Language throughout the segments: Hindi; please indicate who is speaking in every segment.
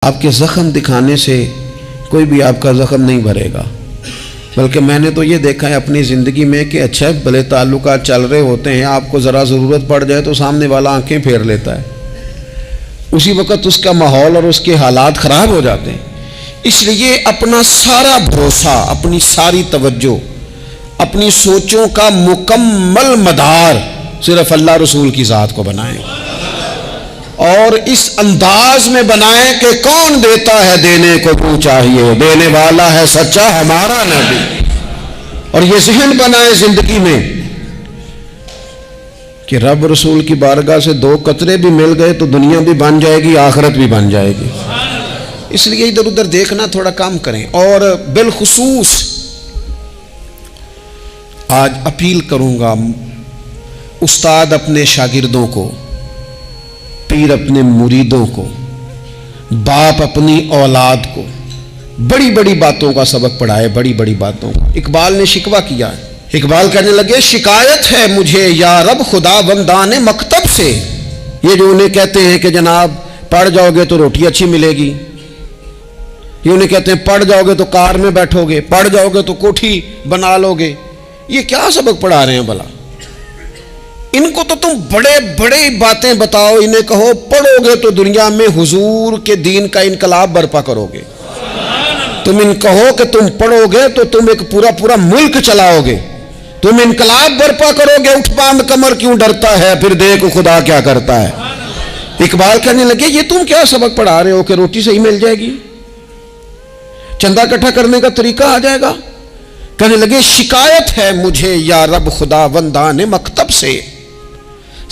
Speaker 1: आपके ज़ख्म दिखाने से कोई भी आपका ज़ख्म नहीं भरेगा। बल्कि मैंने तो ये देखा है अपनी ज़िंदगी में कि अच्छा भले ताल्लुकात चल रहे होते हैं, आपको ज़रा ज़रूरत पड़ जाए तो सामने वाला आंखें फेर लेता है, उसी वक़्त उसका माहौल और उसके हालात ख़राब हो जाते हैं। इसलिए अपना सारा भरोसा, अपनी सारी तवज्जो, अपनी सोचों का मुकम्मल मदार सिर्फ अल्लाह रसूल की ज़ात को बनाएं और इस अंदाज में बनाएं कि कौन देता है देने को तू चाहिए, देने वाला है सच्चा हमारा नबी। और ये ज़हन बनाएं जिंदगी में कि रब रसूल की बारगाह से दो कतरे भी मिल गए तो दुनिया भी बन जाएगी, आखिरत भी बन जाएगी। इसलिए इधर उधर देखना थोड़ा कम करें। और बिलखुसूस आज अपील करूंगा, उस्ताद अपने शागिर्दों को, पीर अपने मुरीदों को, बाप अपनी औलाद को बड़ी बड़ी बातों का सबक पढ़ाए, बड़ी बड़ी बातों का। इकबाल ने शिकवा किया, इकबाल कहने लगे शिकायत है मुझे या रब खुदा बंदाने मकतब से। ये जो उन्हें कहते हैं कि जनाब पढ़ जाओगे तो रोटी अच्छी मिलेगी, ये उन्हें कहते हैं पढ़ जाओगे तो कार में बैठोगे, पढ़ जाओगे तो कोठी बना लोगे, ये क्या सबक पढ़ा रहे हैं भला? इनको तो तुम बड़े बड़े बातें बताओ, इन्हें कहो पढ़ोगे तो दुनिया में हुजूर के दीन का इनकलाब बर्पा करोगे। तुम इन कहो कि तुम पढ़ोगे तो तुम एक पूरा पूरा मुल्क चलाओगे, तुम इनकलाब बर्पा करोगे। उठ बांध कमर क्यों डरता है, फिर देख खुदा क्या करता है। इकबाल कहने लगे ये तुम क्या सबक पढ़ा रहे हो कि रोटी सही मिल जाएगी, चंदा इकट्ठा करने का तरीका आ जाएगा। कहने लगे शिकायत है मुझे या रब खुदा वंदाने मकतब से।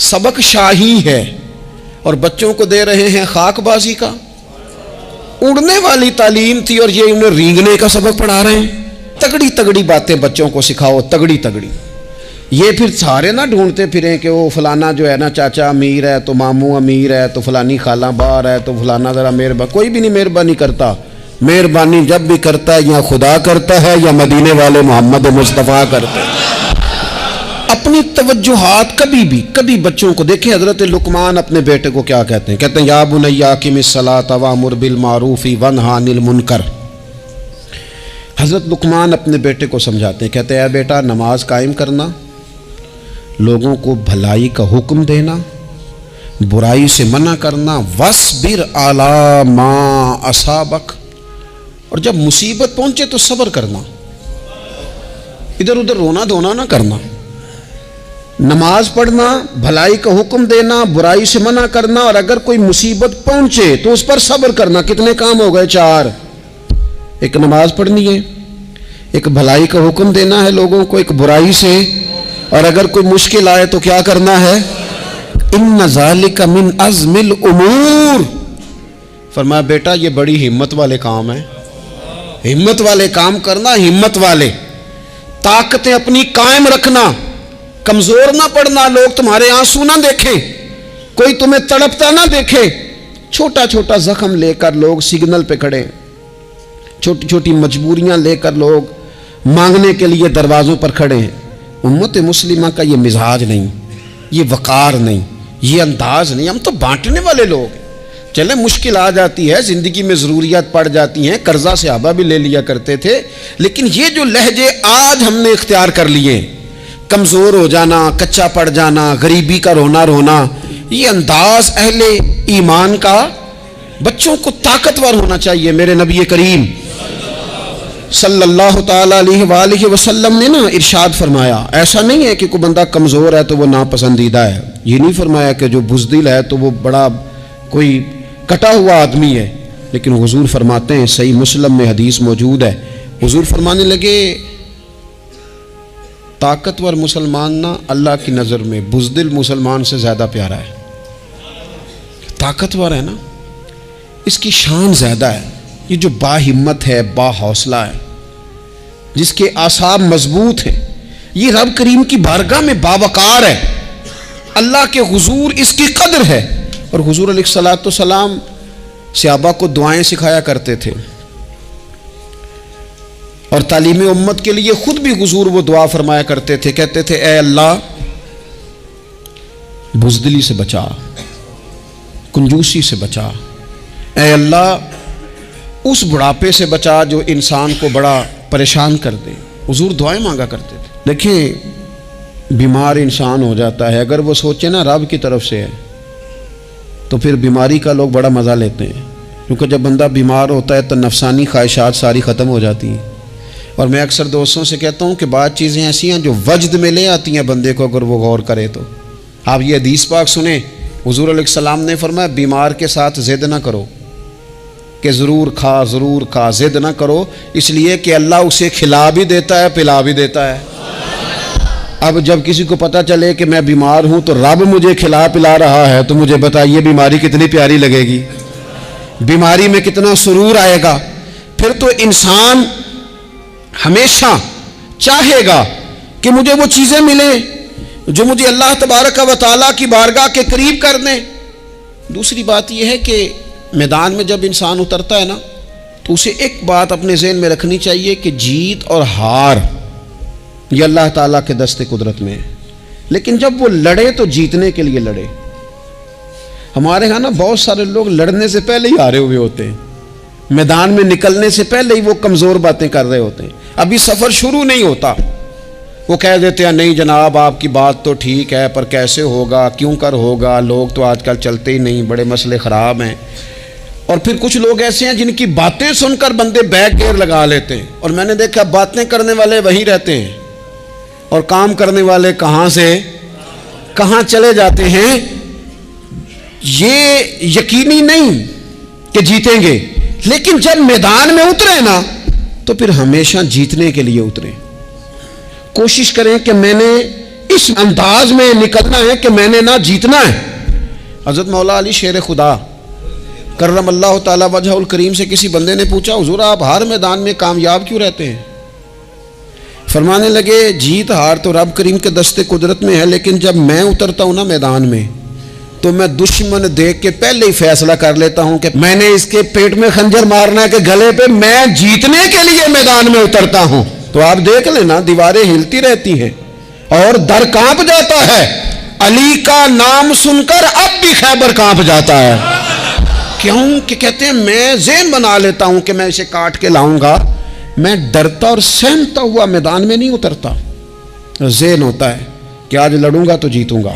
Speaker 1: सबक शाही है और बच्चों को दे रहे हैं खाकबाजी का। उड़ने वाली तालीम थी और ये उन्हें रींगने का सबक पढ़ा रहे हैं। तगड़ी तगड़ी बातें बच्चों को सिखाओ, तगड़ी तगड़ी। ये फिर सारे ना ढूंढते फिरें कि वो फलाना जो है ना चाचा अमीर है तो मामू अमीर है तो फलानी खाला बाहर है तो फलाना ज़रा मेहरबानी। कोई भी नहीं मेहरबानी करता। मेहरबानी जब भी करता है या खुदा करता है या मदीने वाले मोहम्मद मुस्तफ़ा करते हैं। अपनी तवज्जुहात कभी बच्चों को देखें। हजरत लुकमान अपने बेटे को क्या कहते हैं? कहते हैं या बुनैया अक़िमिस्सलात वअमुर बिल मारूफ़ि वन्हा अनिल मुनकर। हजरत लुकमान अपने बेटे को समझाते हैं, कहते हैं बेटा नमाज कायम करना, लोगों को भलाई का हुक्म देना, बुराई से मना करना, वस्बिर अला मा असाबक, और जब मुसीबत पहुंचे तो सब्र करना, इधर उधर रोना धोना ना करना। नमाज पढ़ना, भलाई का हुक्म देना, बुराई से मना करना, और अगर कोई मुसीबत पहुंचे तो उस पर सब्र करना। कितने काम हो गए? 4। एक नमाज पढ़नी है, एक भलाई का हुक्म देना है लोगों को, एक बुराई से, और अगर कोई मुश्किल आए तो क्या करना है? इन्न ज़ालिका मिन अज़्मिल उमूर। फरमाया बेटा ये बड़ी हिम्मत वाले काम है, हिम्मत वाले काम करना, हिम्मत वाले। ताकतें अपनी कायम रखना, कमजोर ना पड़ना, लोग तुम्हारे आंसू ना देखें, कोई तुम्हें तड़पता ना देखे। छोटा छोटा जख्म लेकर लोग सिग्नल पे खड़े, छोटी छोटी मजबूरियां लेकर लोग मांगने के लिए दरवाजों पर खड़े हैं। उम्मत मुस्लिमा का ये मिजाज नहीं, ये वकार नहीं, ये अंदाज नहीं। हम तो बांटने वाले लोग। चले मुश्किल आ जाती है, जिंदगी में ज़रूरियात पड़ जाती हैं, कर्जा सहाबा भी ले लिया करते थे, लेकिन ये जो लहजे आज हमने इख्तियार कर लिए, कमज़ोर हो जाना, कच्चा पड़ जाना, गरीबी का रोना रोना, ये अंदाज अहले ईमान का। बच्चों को ताकतवर होना चाहिए। मेरे नबी करीम सल्लल्लाहु ताला अलैहि वसल्लम ने ना इरशाद फरमाया, ऐसा नहीं है कि कोई बंदा कमज़ोर है तो वो नापसंदीदा है। ये नहीं फरमाया कि जो बुज़दिल है तो वो बड़ा कोई कटा हुआ आदमी है। लेकिन हुजूर फरमाते हैं, सही मुस्लिम में हदीस मौजूद है, हुजूर फरमाने लगे ताकतवर मुसलमान ना अल्लाह की नज़र में बुज़दिल मुसलमान से ज़्यादा प्यारा है। ताकतवर है ना, इसकी शान ज़्यादा है। ये जो बाहिम्मत है, बाहौसला है, जिसके आसाब मजबूत हैं, ये रब करीम की बारगाह में बावकार है। अल्लाह के हुजूर इसकी कदर है। और हुजूर अलैहिस्सलाम सहाबा को दुआएं सिखाया करते थे, और तालीम उम्मत के लिए खुद भी हुजूर वो दुआ फरमाया करते थे। कहते थे ए अल्लाह बुज़दिली से बचा, कंजूसी से बचा, ए अल्लाह उस बुढ़ापे से बचा जो इंसान को बड़ा परेशान कर दे। हुजूर दुआएं मांगा करते थे। देखिए बीमार इंसान हो जाता है, अगर वो सोचे ना रब की तरफ से है तो फिर बीमारी का लोग बड़ा मज़ा लेते हैं, क्योंकि जब बंदा बीमार होता है तो नफसानी ख्वाहिशात सारी ख़त्म हो जाती हैं। और मैं अक्सर दोस्तों से कहता हूँ कि बाद चीज़ें ऐसी हैं जो वजद में ले आती हैं बंदे को, अगर वो गौर करे तो। आप ये हदीस पाक सुने, हुजूर अलैहिस्सलाम ने फरमाया बीमार के साथ ज़िद ना करो कि ज़रूर खा, ज़िद ना करो, इसलिए कि अल्लाह उसे खिला भी देता है पिला भी देता है। अब जब किसी को पता चले कि मैं बीमार हूँ तो रब मुझे खिला पिला रहा है, तो मुझे बताइए बीमारी कितनी प्यारी लगेगी, बीमारी में कितना सुरूर आएगा। फिर तो इंसान हमेशा चाहेगा कि मुझे वो चीज़ें मिलें जो मुझे अल्लाह तबारक व तआला की बारगाह के करीब कर दें। दूसरी बात यह है कि मैदान में जब इंसान उतरता है ना, तो उसे एक बात अपने ज़हन में रखनी चाहिए कि जीत और हार ये अल्लाह ताला के दस्ते कुदरत में है, लेकिन जब वो लड़े तो जीतने के लिए लड़े। हमारे यहाँ ना बहुत सारे लोग लड़ने से पहले ही हारे हुए होते हैं, मैदान में निकलने से पहले ही वो कमज़ोर बातें कर रहे होते हैं, अभी सफ़र शुरू नहीं होता। वो कह देते हैं नहीं जनाब आपकी बात तो ठीक है पर कैसे होगा, क्यों कर होगा, लोग तो आजकल चलते ही नहीं, बड़े मसले ख़राब हैं। और फिर कुछ लोग ऐसे हैं जिनकी बातें सुनकर बंदे बैक गियर लगा लेते हैं, और मैंने देखा बातें करने वाले वहीं रहते हैं और काम करने वाले कहाँ से कहाँ चले जाते हैं। ये यकीनी नहीं कि जीतेंगे, लेकिन जब मैदान में उतरे ना तो फिर हमेशा जीतने के लिए उतरे। कोशिश करें कि मैंने इस अंदाज में निकलना है कि मैंने ना जीतना है। हज़रत मौला अली शेर खुदा करमल्लाहु ताला वजहुल करीम से किसी बंदे ने पूछा, हुजूर आप हर मैदान में कामयाब क्यों रहते हैं? फरमाने लगे जीत हार तो रब करीम के दस्ते कुदरत में है, लेकिन जब मैं उतरता हूँ ना मैदान में तो मैं दुश्मन देख के पहले ही फैसला कर लेता हूँ कि मैंने इसके पेट में खंजर मारना है कि गले पे, मैं जीतने के लिए मैदान में उतरता हूँ। तो आप देख लेना दीवारें हिलती रहती हैं और दर कांप जाता है, अली का नाम सुनकर अब भी खैबर कांप जाता है। क्यों कि कहते हैं मैं ज़हन बना लेता हूँ कि मैं इसे काट के लाऊंगा, मैं डरता और सहमता हुआ मैदान में नहीं उतरता। ज़हन होता है कि आज लड़ूंगा तो जीतूंगा,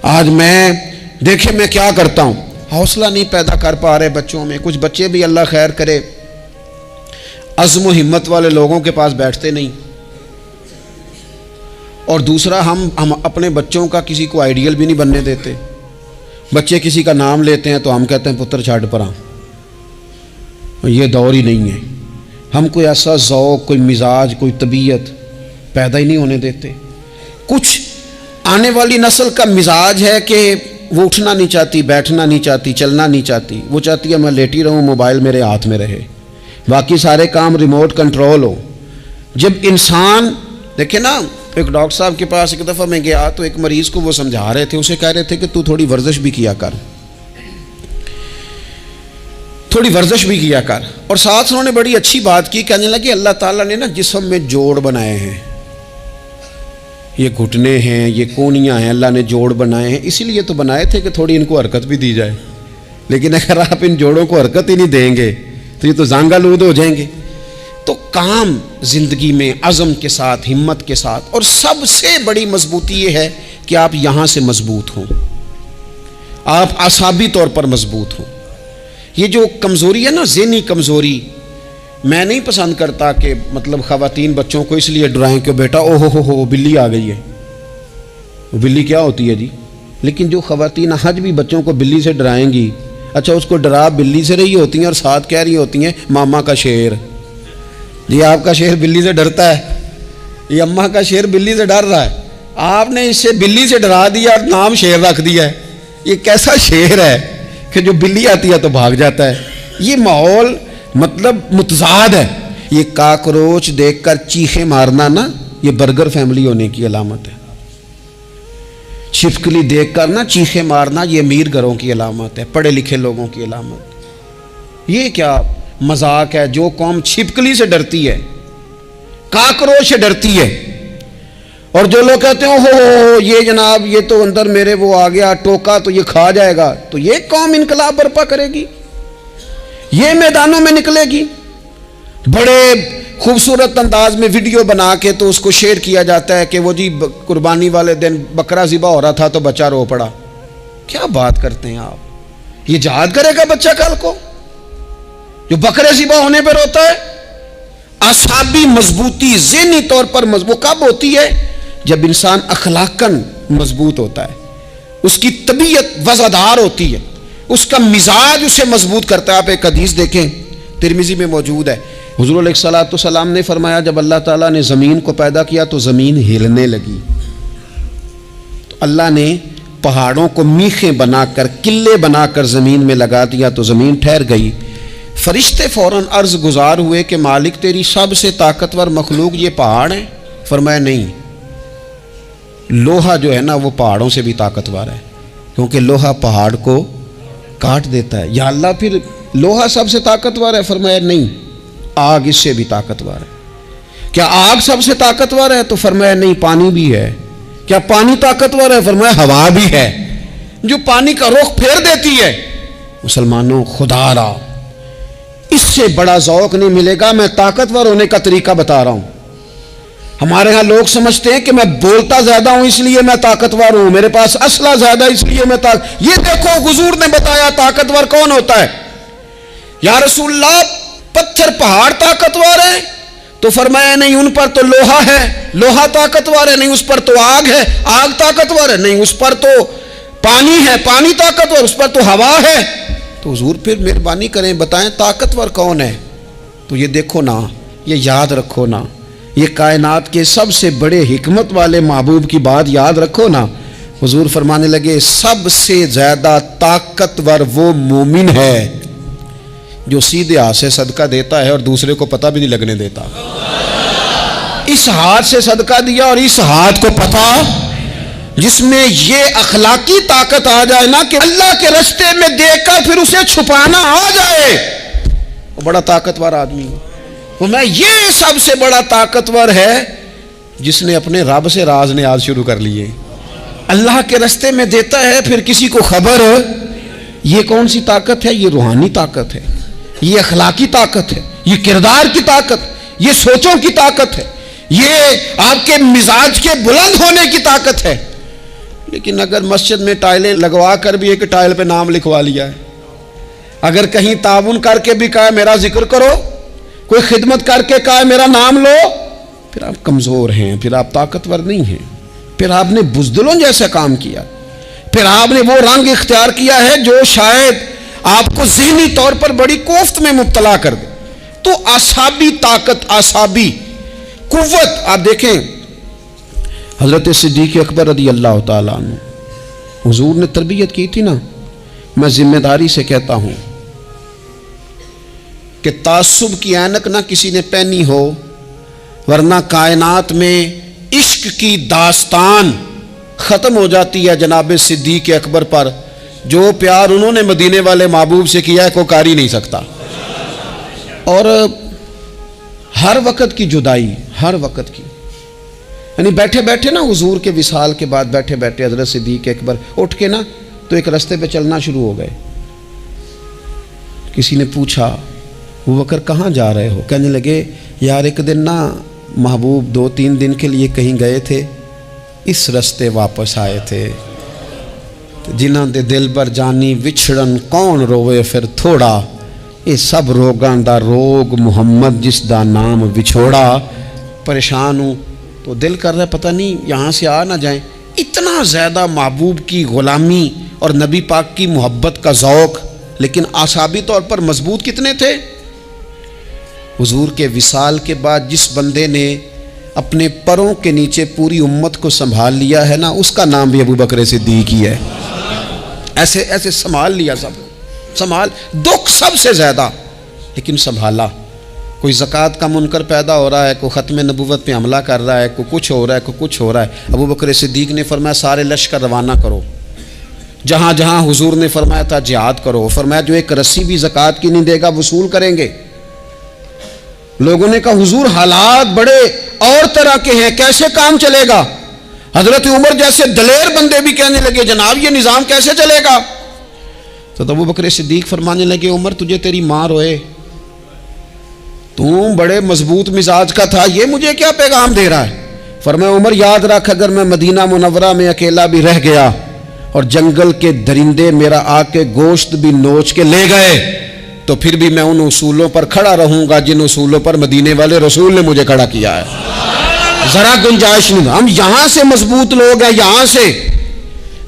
Speaker 1: आज मैं देखिए मैं क्या करता हूँ। हौसला नहीं पैदा कर पा रहे बच्चों में। कुछ बच्चे भी अल्लाह खैर करे अज़्म व हिम्मत वाले लोगों के पास बैठते नहीं, और दूसरा हम अपने बच्चों का किसी को आइडियल भी नहीं बनने देते। बच्चे किसी का नाम लेते हैं तो हम कहते हैं पुत्र छाड़ परा, ये दौर ही नहीं है। हम कोई ऐसा ज़ौक़, कोई मिजाज, कोई तबीयत पैदा ही नहीं होने देते। कुछ आने वाली नस्ल का मिजाज है कि वो उठना नहीं चाहती, बैठना नहीं चाहती, चलना नहीं चाहती, वो चाहती है मैं लेटी रहूँ, मोबाइल मेरे हाथ में रहे, बाकी सारे काम रिमोट कंट्रोल हो। जब इंसान देखे ना, एक डॉक्टर साहब के पास एक दफ़ा मैं गया तो एक मरीज़ को वो समझा रहे थे, उसे कह रहे थे कि तू थोड़ी वर्जिश भी किया कर, थोड़ी वर्जिश भी किया कर। और साथ उन्होंने बड़ी अच्छी बात की, कहने लगे अल्लाह ताला ने ना जिस्म में जोड़ बनाए हैं, ये घुटने हैं, ये कोहनियाँ हैं, अल्लाह ने जोड़ बनाए हैं, इसीलिए तो बनाए थे कि थोड़ी इनको हरकत भी दी जाए। लेकिन अगर आप इन जोड़ों को हरकत ही नहीं देंगे तो ये तो जांगालूद हो जाएंगे। तो काम जिंदगी में अज़म के साथ, हिम्मत के साथ, और सबसे बड़ी मजबूती ये है कि आप यहाँ से मजबूत हों, आप आसाबी तौर पर मजबूत हों। ये जो कमज़ोरी है ना, ज़हनी कमज़ोरी, मैं नहीं पसंद करता कि मतलब ख़वातीन बच्चों को इसलिए डराएं कि बेटा ओहो हो बिल्ली आ गई है। वो बिल्ली क्या होती है जी? लेकिन जो ख़वातीन आज भी बच्चों को बिल्ली से डराएंगी, अच्छा उसको डरा बिल्ली से रही होती हैं और साथ कह रही होती हैं मामा का शेर। जी आपका शेर बिल्ली से डरता है, ये अम्मा का शेर बिल्ली से डर रहा है, आपने इससे बिल्ली से डरा दिया और नाम शेर रख दिया है। ये कैसा शेर है कि जो बिल्ली आती है तो भाग जाता है। ये माहौल मतलब मुतज़ाद है। ये काकरोच देखकर चीखे मारना ना, ये बर्गर फैमिली होने की अलामत है। छिपकली देखकर ना चीखे मारना, ये अमीर घरों की अलामत है, पढ़े लिखे लोगों की अलामत। ये क्या मजाक है? जो कौम छिपकली से डरती है, काकरोच से डरती है, और जो लोग कहते हैं हो ये जनाब ये तो अंदर मेरे वो आ गया टोका तो ये खा जाएगा, तो ये कौम इनकलाब बर्पा करेगी। ये मैदानों में निकलेगी। बड़े खूबसूरत अंदाज में वीडियो बना के तो उसको शेयर किया जाता है कि वो जी कुर्बानी वाले दिन बकरा ज़िबा हो रहा था तो बच्चा रो पड़ा। क्या बात करते हैं आप? ये जहाद करेगा बच्चा कल को जो बकरे ज़िबा होने पर रोता है? आसाबी मजबूती ज़हनी तौर पर मजबूत कब होती है? जब इंसान अखलाकन मजबूत होता है, उसकी तबीयत वज़ादार होती है, उसका मिजाज उसे मजबूत करता है। आप एक हदीस देखें, तिरमिज़ी में मौजूद है। हुज़ूर अलैहिस्सलाम ने फरमाया, जब अल्लाह ताला ने ज़मीन को पैदा किया तो ज़मीन हिलने लगी। तो अल्लाह ने पहाड़ों को मीखें बनाकर, किले बनाकर ज़मीन में लगा दिया तो ज़मीन ठहर गई। फरिश्ते फ़ौरन अर्ज़ गुजार हुए कि मालिक तेरी सबसे ताकतवर मखलूक ये पहाड़ है? फरमाया नहीं, लोहा जो है ना वो पहाड़ों से भी ताकतवर है, क्योंकि लोहा पहाड़ को काट देता है। या अल्लाह फिर लोहा सबसे ताकतवर है? फरमाया नहीं, आग इससे भी ताकतवर है। क्या आग सबसे ताकतवर है? तो फरमाया नहीं, पानी भी है। क्या पानी ताकतवर है? फरमाया हवा भी है, जो पानी का रुख फेर देती है। मुसलमानों, खुदारा इससे बड़ा ज़ौक़ नहीं मिलेगा। मैं ताकतवर होने का तरीका बता रहा हूं। हमारे यहां लोग समझते हैं कि मैं बोलता ज्यादा हूं इसलिए मैं ताकतवर हूं, मेरे पास असला ज्यादा इसलिए मैं ये देखो हुजूर ने बताया ताकतवर कौन होता है। या रसूलल्लाह, पत्थर पहाड़ ताकतवर है? तो फरमाया नहीं, उन पर तो लोहा है, लोहा ताकतवर है। नहीं, उस पर तो आग है, आग ताकतवर है। नहीं, उस पर तो पानी है, पानी ताकतवर, उस पर तो हवा है। तो हुजूर फिर मेहरबानी करें, बताएं ताकतवर कौन है? तो ये देखो ना, ये याद रखो ना, ये कायनात के सबसे बड़े हिकमत वाले महबूब की बात याद रखो ना। हुजूर फरमाने लगे, सबसे ज्यादा ताकतवर वो मोमिन है जो सीधे हाथ से सदका देता है और दूसरे को पता भी नहीं लगने देता। इस हाथ से सदका दिया और इस हाथ को पता, जिसमें ये अखलाकी ताकत आ जाए ना कि अल्लाह के रास्ते में देखकर फिर उसे छुपाना आ जाए, वो बड़ा ताकतवर आदमी है। तो मैं ये सबसे बड़ा ताकतवर है जिसने अपने रब से राज ने आज शुरू कर लिए। अल्लाह के रास्ते में देता है फिर किसी को खबर। ये कौन सी ताकत है? ये रूहानी ताकत है, ये अखलाकी ताकत है, ये किरदार की ताकत, ये सोचों की ताकत है, ये आपके मिजाज के बुलंद होने की ताकत है। लेकिन अगर मस्जिद में टाइलें लगवा कर भी एक टाइल पे नाम लिखवा लिया है, अगर कहीं ताउन करके भी कहा मेरा जिक्र करो, कोई खिदमत करके कहा मेरा नाम लो, फिर आप कमजोर हैं, फिर आप ताकतवर नहीं हैं, फिर आपने बुज़दिलों जैसा काम किया, फिर आपने वो रंग इख्तियार किया है जो शायद आपको ज़हनी तौर पर बड़ी कोफ्त में मुब्तला कर दे। तो आसाबी ताकत, आसाबी कुव्वत, आप देखें हजरत सिद्दीक़ अकबर रज़ी अल्लाह ताला अन्हु, हुजूर ने तरबियत की थी ना। मैं जिम्मेदारी से कहता हूं कि तासुब की ऐनक ना किसी ने पहनी हो, वरना कायनात में इश्क की दास्तान ख़त्म हो जाती है जनाब सिद्दीक़ अकबर पर। जो प्यार उन्होंने मदीने वाले महबूब से किया है कोई कर ही नहीं सकता। और हर वक़्त की जुदाई, हर वक़्त की, यानी बैठे बैठे ना हुजूर के विसाल के बाद बैठे बैठे हज़रत सिद्दीक़ अकबर उठ के ना तो एक रास्ते पे चलना शुरू हो गए। किसी ने पूछा, वो बकर कहाँ जा रहे हो? कहने लगे, यार एक दिन ना महबूब 2-3 दिन के लिए कहीं गए थे, इस रास्ते वापस आए थे। जिन्हां दे दिल पर जानी विछड़न कौन रोवे फिर थोड़ा, ये सब रोगां दा रोग मुहम्मद जिस दा नाम विछोड़ा। परेशान हूँ तो दिल कर रहा है पता नहीं यहाँ से आ ना जाए। इतना ज़्यादा महबूब की ग़ुलामी और नबी पाक की मोहब्बत का ज़ौक़, लेकिन आसाबी तौर पर मजबूत कितने थे। हुजूर के विसाल के बाद जिस बंदे ने अपने परों के नीचे पूरी उम्मत को संभाल लिया है ना, उसका नाम भी अबू बकर सिद्दीक़ ही है। ऐसे ऐसे संभाल लिया, सब संभाल, दुख सबसे ज़्यादा, लेकिन संभाला। कोई ज़कात का मुनकर पैदा हो रहा है, कोई ख़त्म नबूवत पे हमला कर रहा है, कोई कुछ हो रहा है, कोई कुछ हो रहा है। अबू बकर सिद्दीक़ ने फरमाया सारे लश्कर रवाना करो, जहाँ जहाँ हुजूर ने फरमाया था जिहाद करो। फरमाया जो एक रस्सी भी ज़कात की नहीं देगा वसूल करेंगे। लोगों ने कहा हुजूर हालात बड़े और तरह के हैं, कैसे काम चलेगा? हजरत उमर जैसे दलेर बंदे भी कहने लगे जनाब ये निज़ाम कैसे चलेगा? तो अबू बकर सिद्दीक फरमाने लगे, उमर तुझे तेरी माँ रोए, तू बड़े मजबूत मिजाज का था, ये मुझे क्या पैगाम दे रहा है? फरमाया, उमर याद रख, अगर मैं मदीना मुनव्वरा में अकेला भी रह गया और जंगल के दरिंदे मेरा आके गोश्त भी नोच के ले गए, तो फिर भी मैं उन उसूलों पर खड़ा रहूंगा जिन उसूलों पर मदीने वाले रसूल ने मुझे खड़ा किया है। जरा गुंजाइश नहीं। हम यहां से मजबूत लोग हैं, यहां से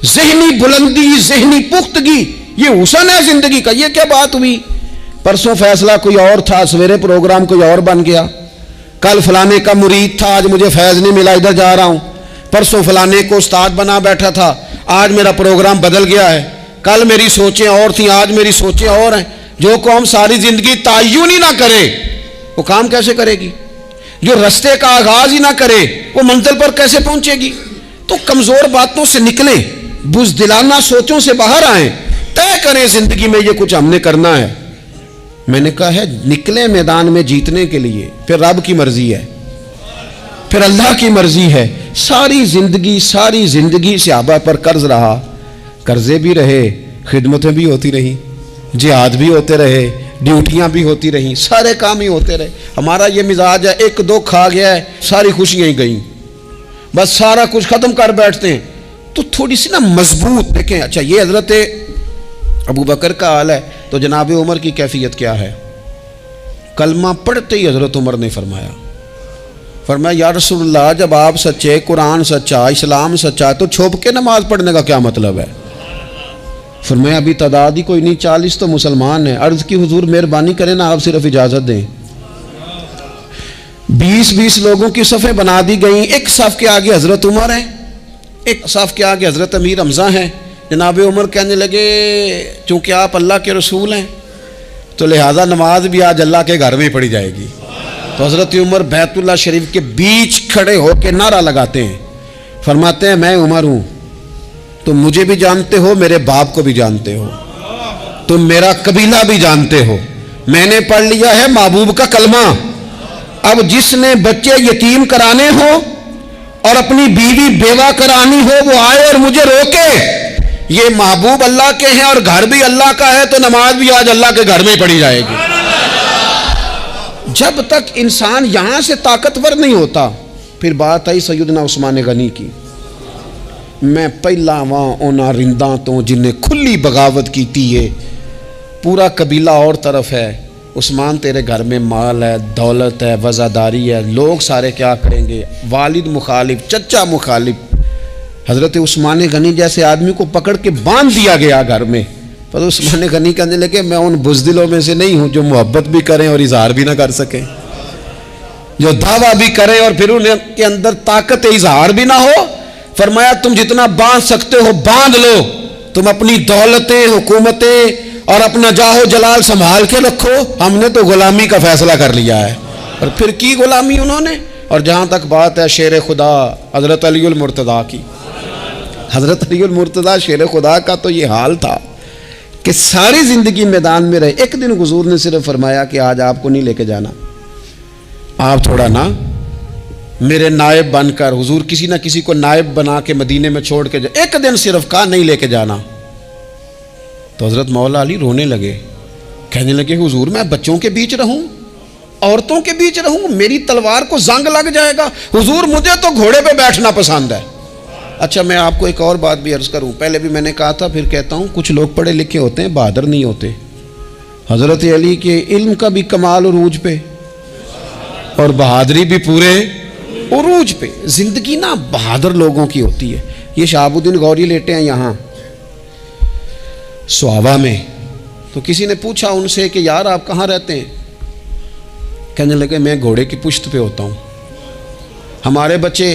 Speaker 1: ज़हनी बुलंदी, ज़हनी पुख्तगी, ये हुसन है जिंदगी का। ये क्या बात हुई? परसों फैसला कोई और था, सवेरे प्रोग्राम कोई और बन गया। कल फलाने का मुरीद था, आज मुझे फैज नहीं मिला, इधर जा रहा हूं। परसों फलाने को उस्ताद बना बैठा था, आज मेरा प्रोग्राम बदल गया है। कल मेरी सोचें और थी, आज मेरी सोचें और हैं। जो कौम सारी जिंदगी ताय्युन ही ना करे वो काम कैसे करेगी? जो रास्ते का आगाज ही ना करे वो मंजिल पर कैसे पहुंचेगी? तो कमजोर बातों से निकले, बुज़दिलाना सोचों से बाहर आए, तय करें जिंदगी में ये कुछ हमने करना है। मैंने कहा है निकले मैदान में जीतने के लिए, फिर रब की मर्जी है, फिर अल्लाह की मर्जी है। सारी जिंदगी सहाबा पर कर्ज रहा, कर्जे भी रहे, खिदमतें भी होती रही, जिहाद भी होते रहे, ड्यूटियां भी होती रही, सारे काम ही होते रहे। हमारा ये मिजाज है, एक दो खा गया है सारी खुशियां ही गई, बस सारा कुछ खत्म कर बैठते हैं। तो थोड़ी सी ना मजबूत देखें। अच्छा, ये हजरत अबू बकर का हाल है, तो जनाब उमर की कैफियत क्या है? कलमा पढ़ते ही हजरत उमर ने फरमाया या रसूलल्लाह, जब आप सच्चे, कुरान सच्चा, इस्लाम सच्चा, तो छुप के नमाज पढ़ने का क्या मतलब है? फरमाया अभी तादाद ही कोई नहीं, 40 तो मुसलमान हैं। अर्ज की हुजूर मेहरबानी करें ना, आप सिर्फ इजाजत दें। 20-20 लोगों की सफ़ें बना दी गई, एक सफ़ के आगे हजरत उमर हैं, एक सफ़ के आगे हजरत अमीर हमजा हैं। जनाब उमर कहने लगे, चूंकि आप अल्लाह के रसूल हैं तो लिहाजा नमाज भी आज अल्लाह के घर में ही पढ़ी जाएगी। तो हजरत उमर बैतुल्लाह शरीफ के बीच खड़े होकर नारा लगाते हैं, फरमाते हैं मैं उमर हूं, तुम मुझे भी जानते हो, मेरे बाप को भी जानते हो, तुम मेरा कबीला भी जानते हो, मैंने पढ़ लिया है महबूब का कलमा। अब जिसने बच्चे यतीम कराने हो और अपनी बीवी बेवा करानी हो वो आए और मुझे रोके। ये महबूब अल्लाह के हैं और घर भी अल्लाह का है, तो नमाज भी आज अल्लाह के घर में ही पढ़ी जाएगी। जब तक इंसान यहां से ताकतवर नहीं होता। फिर बात आई सैयदना उस्मान गनी की, मैं पहला वहां ओना रिंदा तो जिन्हें खुली बगावत की थी, है पूरा कबीला और तरफ है, उस्मान तेरे घर में माल है, दौलत है, वज़ादारी है, लोग सारे क्या करेंगे? वालिद मुखालिफ, चचा मुखालिफ। हज़रत उस्मान गनी जैसे आदमी को पकड़ के बांध दिया गया घर में। पर उस्मान गनी कहने लगे, मैं उन बुज़दिलों में से नहीं हूँ जो मोहब्बत भी करें और इजहार भी ना कर सकें, जो दावा भी करें और फिर उनके अंदर ताकत इजहार भी ना हो। फरमाया तुम जितना बांध सकते हो बांध लो, तुम अपनी दौलतें, हुकूमतें और अपना जाहो जलाल संभाल के रखो, हमने तो गुलामी का फैसला कर लिया है। और फिर की गुलामी उन्होंने। और जहाँ तक बात है शेर खुदा हज़रत अलीउल मुर्तज़ा की, हज़रत अलीउल मुर्तज़ा शेर खुदा का तो ये हाल था कि सारी ज़िंदगी मैदान में रहे। एक दिन हुज़ूर ने सिर्फ फरमाया कि आज आपको नहीं लेके जाना, आप थोड़ा ना मेरे नायब बनकर, हुजूर किसी ना किसी को नायब बना के मदीने में छोड़ के जाए, एक दिन सिर्फ कहा नहीं लेके जाना। तो हजरत मौला अली रोने लगे, कहने लगे हुजूर मैं बच्चों के बीच रहूं, औरतों के बीच रहूं, मेरी तलवार को जंग लग जाएगा। हुजूर मुझे तो घोड़े पे बैठना पसंद है। अच्छा, मैं आपको एक और बात भी अर्ज करूं, पहले भी मैंने कहा था फिर कहता हूं, कुछ लोग पढ़े लिखे होते हैं बहादुर नहीं होते। हजरत अली के इल्म का भी कमाल उरूज पे और बहादुरी भी पूरे उरूज पे। जिंदगी ना बहादुर लोगों की होती है। ये शहाबुद्दीन गौरी लेटे हैं यहाँ सुहावा में, तो किसी ने पूछा उनसे कि यार आप कहाँ रहते हैं? कहने लगे मैं घोड़े की पुश्त पे होता हूँ, हमारे बच्चे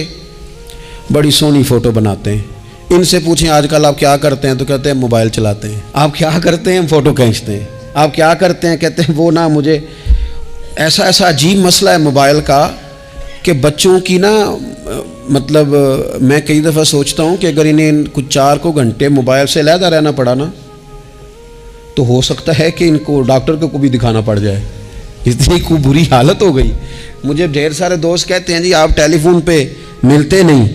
Speaker 1: बड़ी सोहनी फ़ोटो बनाते हैं। इनसे पूछें आजकल आप क्या करते हैं, तो कहते हैं मोबाइल चलाते हैं। आप क्या करते हैं? फ़ोटो खींचते हैं। आप क्या करते हैं? कहते हैं वो ना मुझे ऐसा अजीब मसला है मोबाइल का कि बच्चों की ना मतलब मैं कई दफ़ा सोचता हूँ कि अगर इन्हें कुछ 4 घंटे मोबाइल से अलहदा रहना पड़ा ना, तो हो सकता है कि इनको डॉक्टर को भी दिखाना पड़ जाए, इतनी खूब बुरी हालत हो गई। मुझे ढेर सारे दोस्त कहते हैं जी आप टेलीफोन पे मिलते नहीं।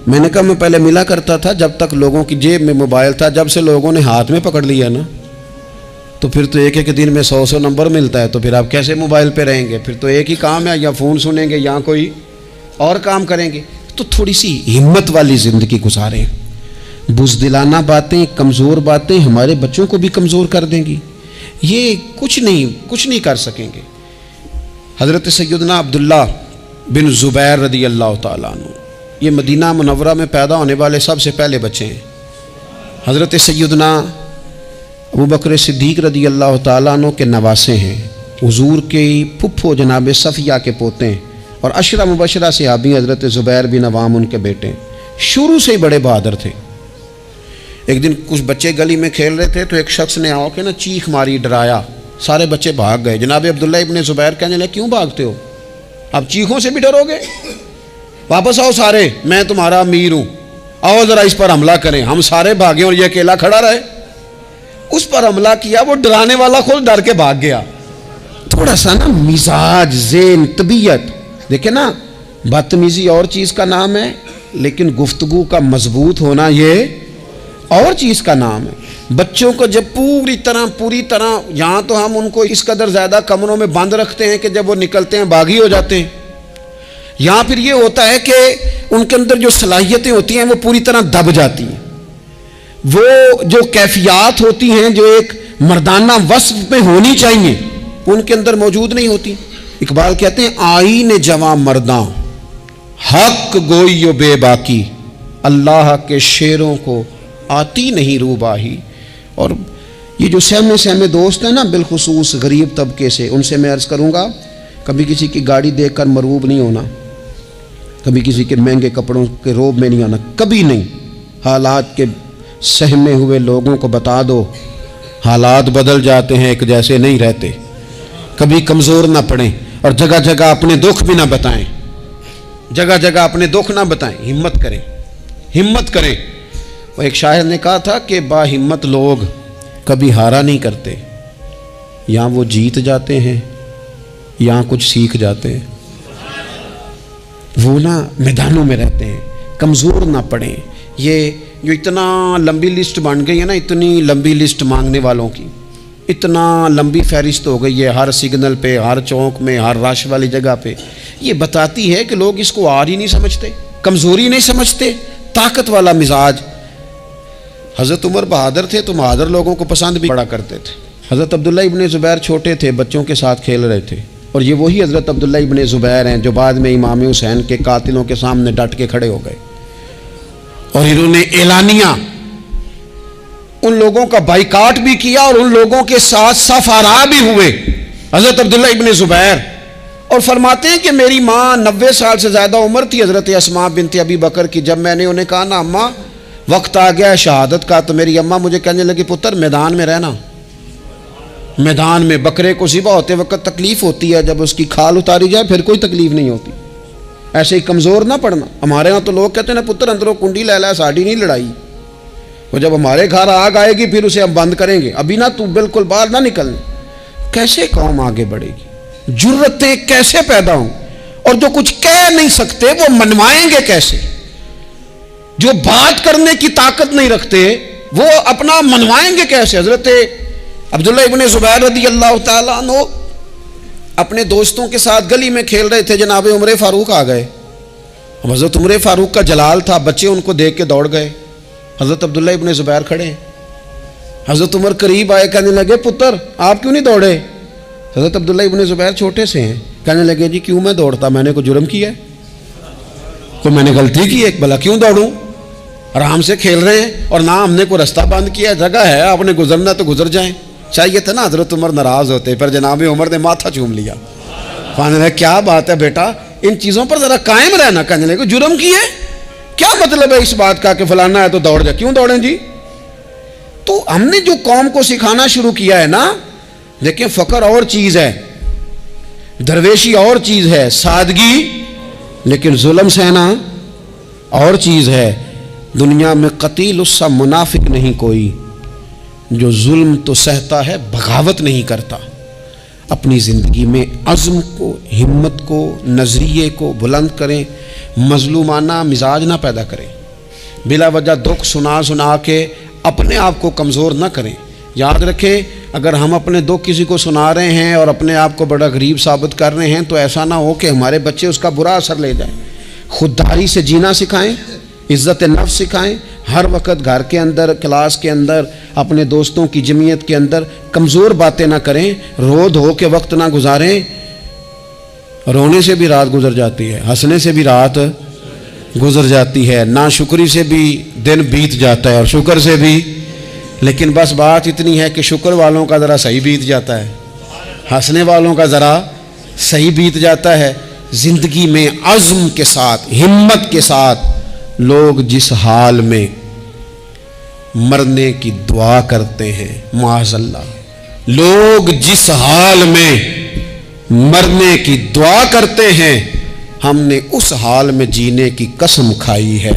Speaker 1: मैंने कहा मैं पहले मिला करता था जब तक लोगों की जेब में मोबाइल था, जब से लोगों ने हाथ में पकड़ लिया ना, तो फिर तो एक एक दिन में 100 नंबर मिलता है, तो फिर आप कैसे मोबाइल पे रहेंगे? फिर तो एक ही काम है, या फ़ोन सुनेंगे या कोई और काम करेंगे। तो थोड़ी सी हिम्मत वाली ज़िंदगी गुजारें। बुज़दिलाना बातें, कमज़ोर बातें हमारे बच्चों को भी कमज़ोर कर देंगी। ये कुछ नहीं कर सकेंगे। हज़रत सैयदना अब्दुल्ला बिन ज़ुबैर रदी अल्लाह ताला अन्हु, ये मदीना मुनव्वरा में पैदा होने वाले सबसे पहले बच्चे हैं। हज़रत सैयदना अबू बकर सिद्दीक़ रदी अल्लाह ताला अन्हु के नवासे हैं। हुज़ूर के फुफ्फो जनाब सफ़िया के पोते हैं और अशरा मुबशरा सहाबी हज़रत ज़ुबैर बिन अवाम उनके बेटे। शुरू से ही बड़े बहादुर थे। एक दिन कुछ बच्चे गली में खेल रहे थे, तो एक शख्स ने आओ के ना चीख मारी, डराया, सारे बच्चे भाग गए। जनाब अब्दुल्ला इब्ने ज़ुबैर कहने लगे, क्यों भागते हो? आप चीखों से भी डरोगे? वापस आओ सारे, मैं तुम्हारा अमीर हूँ, आओ ज़रा इस पर हमला करें। हम सारे भागे और ये अकेला खड़ा रहे। उस पर हमला किया, वो डराने वाला खुद डर के भाग गया। थोड़ा सा ना मिजाज, ज़ेन, तबीयत देखे ना, बदतमीज़ी और चीज़ का नाम है, लेकिन गुफ्तगू का मजबूत होना ये और चीज़ का नाम है। बच्चों को जब पूरी तरह यहाँ तो हम उनको इस कदर ज़्यादा कमरों में बंद रखते हैं कि जब वो निकलते हैं बागी हो जाते हैं। यहाँ फिर ये होता है कि उनके अंदर जो सलाहियतें होती हैं वो पूरी तरह दब जाती हैं। वो जो कैफियत होती हैं जो एक मर्दाना वस्फ में होनी चाहिए, उनके अंदर मौजूद नहीं होती। इकबाल कहते हैं, आईने जवां मर्दा हक गोइयो बेबाकी, अल्लाह के शेरों को आती नहीं रूबाही। और ये जो सहमे दोस्त हैं ना, बिलखुसूस गरीब तबके से, उनसे मैं अर्ज़ करूँगा, कभी किसी की गाड़ी देखकर मरूब नहीं होना, कभी किसी के महंगे कपड़ों के रोब में नहीं आना, कभी नहीं। हालात के सहमे हुए लोगों को बता दो, हालात बदल जाते हैं, एक जैसे नहीं रहते। कभी कमज़ोर ना पड़ें और जगह जगह अपने दुख भी ना बताएं, जगह जगह अपने दुख ना बताएं। हिम्मत करें, हिम्मत करें। वो एक शायर ने कहा था कि बाहिम्मत लोग कभी हारा नहीं करते, या वो जीत जाते हैं या कुछ सीख जाते हैं। वो ना मैदानों में रहते हैं, कमज़ोर ना पड़ें। ये जो इतना लंबी लिस्ट बन गई है ना, इतनी लंबी लिस्ट मांगने वालों की, इतना लंबी फहरिस्त हो गई है हर सिग्नल पे, हर चौक में, हर रश वाली जगह पे। ये बताती है कि लोग इसको आर ही नहीं समझते, कमज़ोरी नहीं समझते, ताकत वाला मिजाज। हज़रत उमर बहादुर थे तो बहादुर लोगों को पसंद भी बड़ा करते थे। हज़रत अब्दुल्ला इब्ने ज़ुबैर छोटे थे, बच्चों के साथ खेल रहे थे, और ये वही हज़रत अब्दुल्ला इब्ने ज़ुबैर हैं जो बाद में इमाम हुसैन के कातिलों के सामने डट के खड़े हो गए और इन्होंने एलानिया उन लोगों का बाइकाट भी किया और उन लोगों के साथ सफारा भी हुए, हज़रत अब्दुल्ला इब्ने ज़ुबैर। और फरमाते हैं कि मेरी माँ 90 साल से ज़्यादा उम्र थी हज़रत अस्मा बिनत अबी बकर की। जब मैंने उन्हें कहा ना अम्मा वक्त आ गया है शहादत का, तो मेरी अम्मा मुझे कहने लगी, पुत्र मैदान में रहना। मैदान में बकरे को ज़िबा होते वक्त तकलीफ़ होती है, जब उसकी खाल उतारी जाए फिर कोई तकलीफ़ नहीं होती। ऐसे ही कमज़ोर ना पड़ना। हमारे यहाँ तो लोग कहते हैं ना, पुत्र अंदरों कुंडी ले ला, साड़ी नहीं लड़ाई। वो जब हमारे घर आग आएगी फिर उसे हम बंद करेंगे, अभी ना तू बिल्कुल बाहर ना निकलना। कैसे कौम आगे बढ़ेगी? जुर्रतें कैसे पैदा हों? और जो कुछ कह नहीं सकते वो मनवाएंगे कैसे? जो बात करने की ताकत नहीं रखते वो अपना मनवाएंगे कैसे? हज़रत अब्दुल्ला इब्ने ज़ुबैर रदी अल्लाह ताला अन्हु अपने दोस्तों के साथ गली में खेल रहे थे, जनाब उमर फ़ारूक आ गए। हज़रत उमर फ़ारूक का जलाल था, बच्चे उनको देख के दौड़ गए। हज़रत अब्दुल्ला इब्ने ज़ुबैर खड़े हैं। हज़रत उमर करीब आए, कहने लगे, पुत्र आप क्यों नहीं दौड़े? हज़रत अब्दुल्ला इब्ने ज़ुबैर छोटे से हैं, कहने लगे, जी क्यों मैं दौड़ता, मैंने कोई जुर्म किया है, कोई मैंने गलती की है, भला क्यों दौड़ूं? आराम से खेल रहे हैं और ना हमने कोई रास्ता बंद किया, जगह है, आपने गुजरना तो गुजर जाएं। चाहिए था ना हज़रत उमर नाराज़ होते, पर जनाब उमर ने माथा चूम लिया। कहने लगे, क्या बात है बेटा, इन चीज़ों पर ज़रा कायम रहना। कहने लगे, जुर्म किए, क्या मतलब है इस बात का कि फलाना है तो दौड़ जा? क्यों दौड़ें जी? तो हमने जो कौम को सिखाना शुरू किया है ना, देखिए फ़क्र और चीज़ है, दरवेशी और चीज़ है, सादगी, लेकिन जुल्म सहना और चीज़ है। दुनिया में कतील उससा मुनाफिक नहीं कोई, जो जुल्म तो सहता है बगावत नहीं करता। अपनी ज़िंदगी में अज़्म को, हिम्मत को, नज़रिए को बुलंद करें, मज़लूमाना मिजाज ना पैदा करें, बिला वजह दुख सुना सुना के अपने आप को कमज़ोर ना करें। याद रखें, अगर हम अपने दुख किसी को सुना रहे हैं और अपने आप को बड़ा गरीब साबित कर रहे हैं तो ऐसा ना हो कि हमारे बच्चे उसका बुरा असर ले जाएं। खुददारी से जीना सिखाएं, इज़्ज़त नफ्स सिखाएं। हर वक्त घर के अंदर, क्लास के अंदर, अपने दोस्तों की जमीयत के अंदर कमज़ोर बातें ना करें, रो धो के वक्त ना गुजारें। रोने से भी रात गुजर जाती है, हंसने से भी रात गुजर जाती है, नाशुक्री से भी दिन बीत जाता है और शुक्र से भी। लेकिन बस बात इतनी है कि शुक्र वालों का ज़रा सही बीत जाता है, हंसने वालों का ज़रा सही बीत जाता है। ज़िंदगी में अज़्म के साथ, हिम्मत के साथ लोग जिस हाल में मरने की दुआ करते हैं, माज़अल्लाह, लोग जिस हाल में मरने की दुआ करते हैं, हमने उस हाल में जीने की कसम खाई है।